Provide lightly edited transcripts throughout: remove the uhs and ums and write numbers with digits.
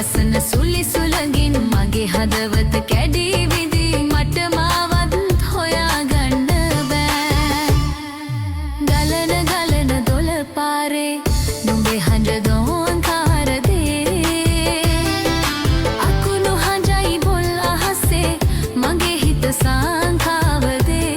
ලස්සන සුලි සුලගින් මගේ හදවත කැඩී විදී මට මාවත් හොයාගන්න බෑ. ගලන ගලන දොළ පාරේ නුඹේ හඬ දෝංකාර දේ. අකුණු හඬයි බොල් අහසේ මගේ හිත සංකාව දේ.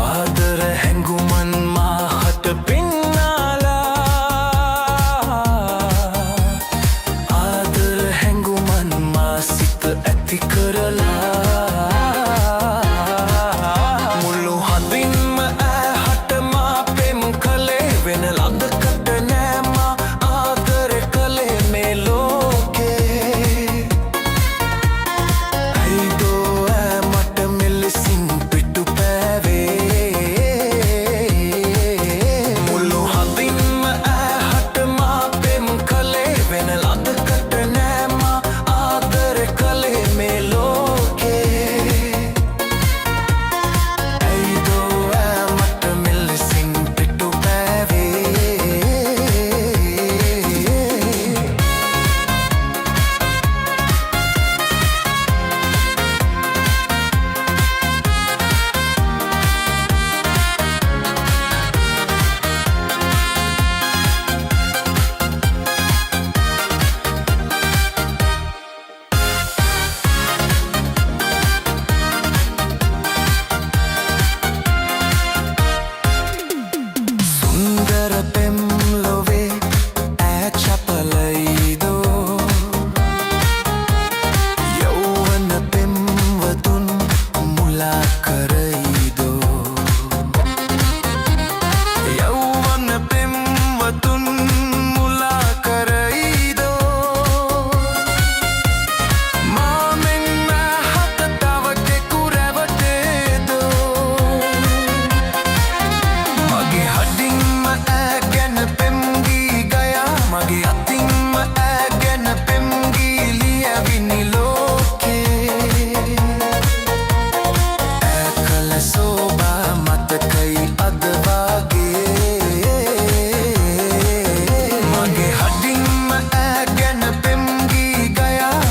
ආදර හැඟුමන් මාහට පෙන්නාලා. ආදර හැඟුමන් මා සිත ඇති කරලා. මුළු හදින්ම ඈහට මා පෙම් කළේ වෙන ලදකට නෑ මා ආදර කළේ මේ ලෝකේ. ඇයිදෝ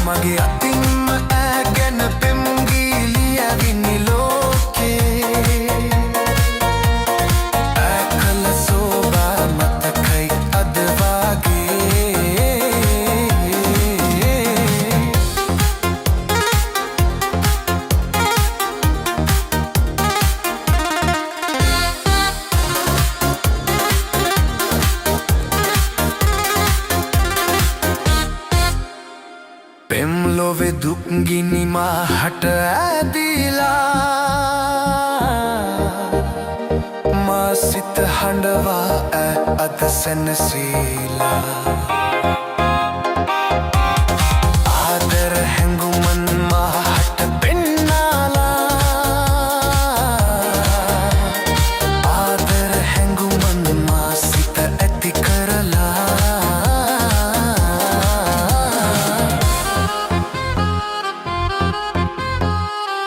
මගේ අතින්ම ඈ ගැන පෙම් ගීලියවිනි ලෝකේ ඈ කළ සෝබා මතකයි අද වාගේ පෙම් ලොවේ දුක් ගිනි මාහට ඇදිලා මා සිත හඬවා අද සැනසීලා ආදර හැඟුමන් මාහට පෙන්නාලා ආදර හැඟුමන් මා සිත ඇති කරලා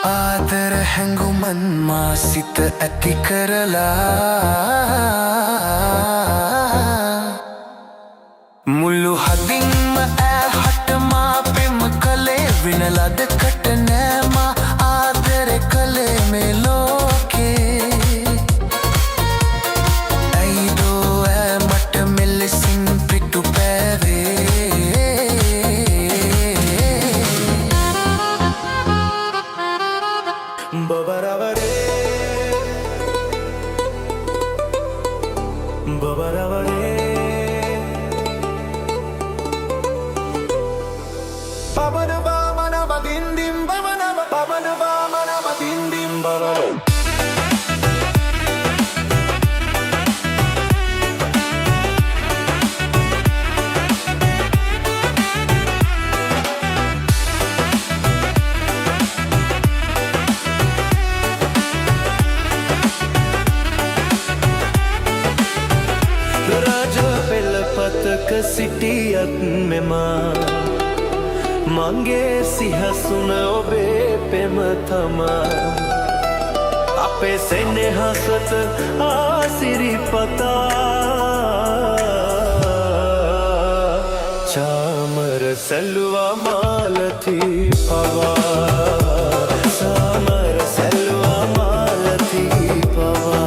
ආදර හැඟුමන් මා සිත ඇති කරලා මුළු හදින්ම ඈහට මා පෙම් කළේ වෙන ලදකට නෑ මා ආදර කළේ මේ ලෝකේ ඇයිදෝ ඈ මට මෙලෙසින් පිටු පෑවේ සිටියත් මෙමා මගේ සිහසුන ඔබේ පෙම තමා අපේ සෙනෙහසට ආසිරිපතා චාමර සැල්ලුවා මාලති පවා චාමර සැල්ලුවා මාලති පවා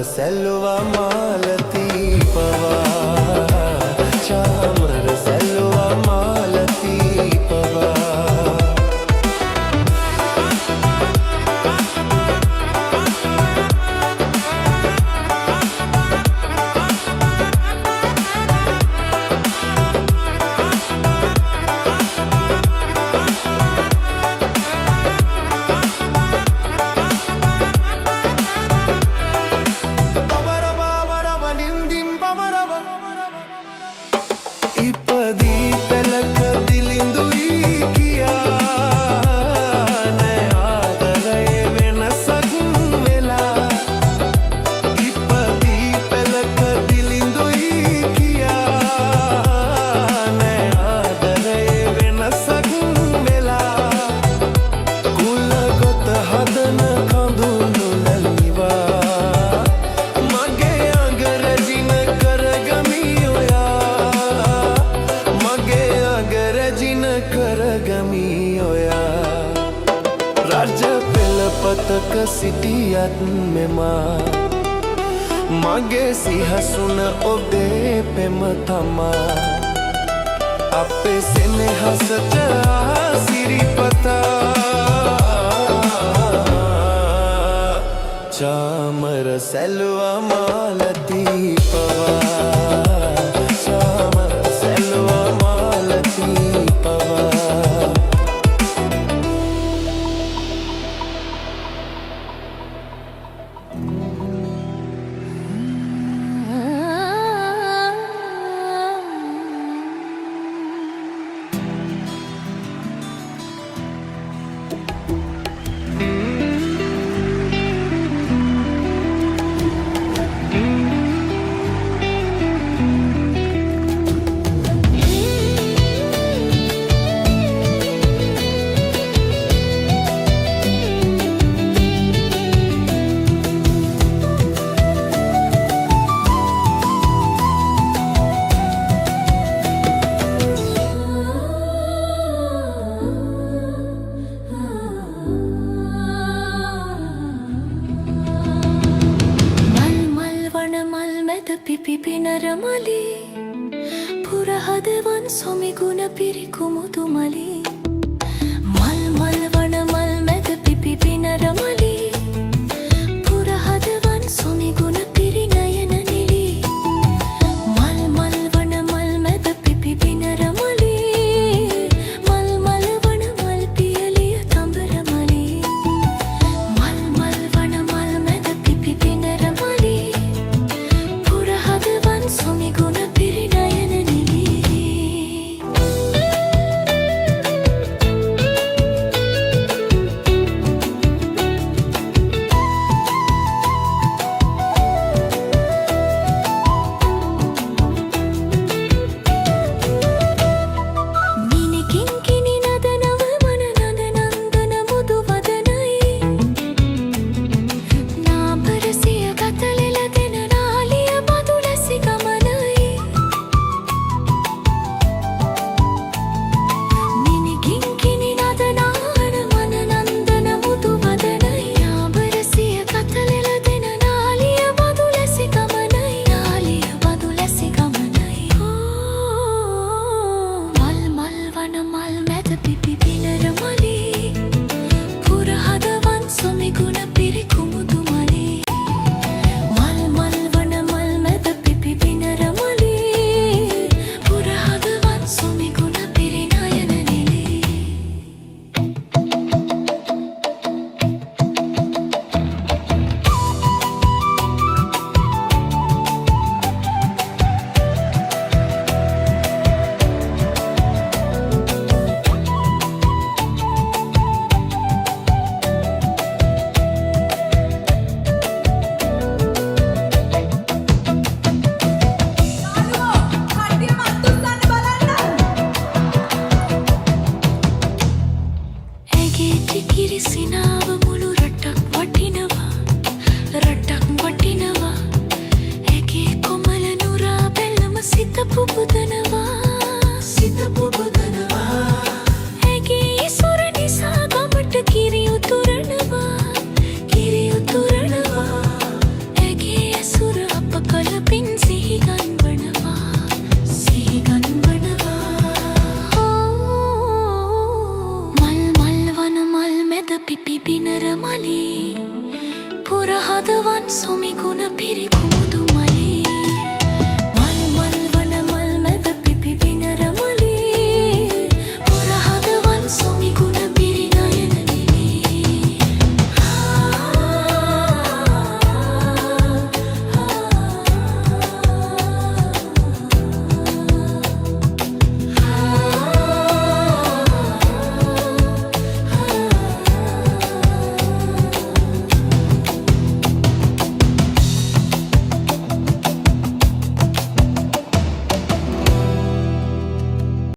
සැල්ලුවා මාලති පවා චාමර සැල්ලුවා මාලති පවා පුවතක සිටියත් මෙමා මගේ සිහසුන ඔබේ පෙම තමා අපේ සෙනෙහසට සිරිපතා चामर सैलवा मालती पवा चामर सैलवा मालती पवा පිපි නරමලි පුරහදවන් සොමිගුණ පිරිකුමුතු මලි මල් මල් වන මල් මැද පිපි නරමලි පුරහදවන් සොමිගුණ පිරිනයන නිලි මල් මල් වන මල් මැද පිපි නරමලි මල් මල් වන මල් පියලිය තඹර මලි මල් මල් වන මල් මැද පිපි නරමලි සොමිගුණ පිරිනයන නිලි මිනිකින් කිනි නද නව මන නද නන්දන මුදු වදනයි නාපරසිය ගතලෙල දෙන නාලිය බදු ලැසි ගමනයි මිනිකින් කිනි නද නාන මන නන්දන මුදු වදනයි නාපරසිය ගතලෙල දෙන නාලිය බදු ලැසි ගමනයි නාලිය බදු ලැසි ගමනයි මල් මල් වන මල් මැද පිපි පිනර මලි පුරහදවන් සොමිගුණ පිරිකුමුතු මලි මල් මල් වන මල් මැද පිපි පිනර මලි පුරහදවන් සොමිගුණ පිරිනයන නිලි ඇගේ ටිකිරි සිනාව මුළු රටක් වටිනවා ඇගේ කොමල නුරා බැල්ලම සිත පුබුදනවා ඇගේ ඉසුර නිසා ගමට කිරි උතුරනවා ඇගේ ඇසුර අප කලපින් සිහිගන්වනවා මල් මල් වන මල් මැද පිපි පිනර මලි පුරහදවන් සොමිගුණ පිරිකුමුතු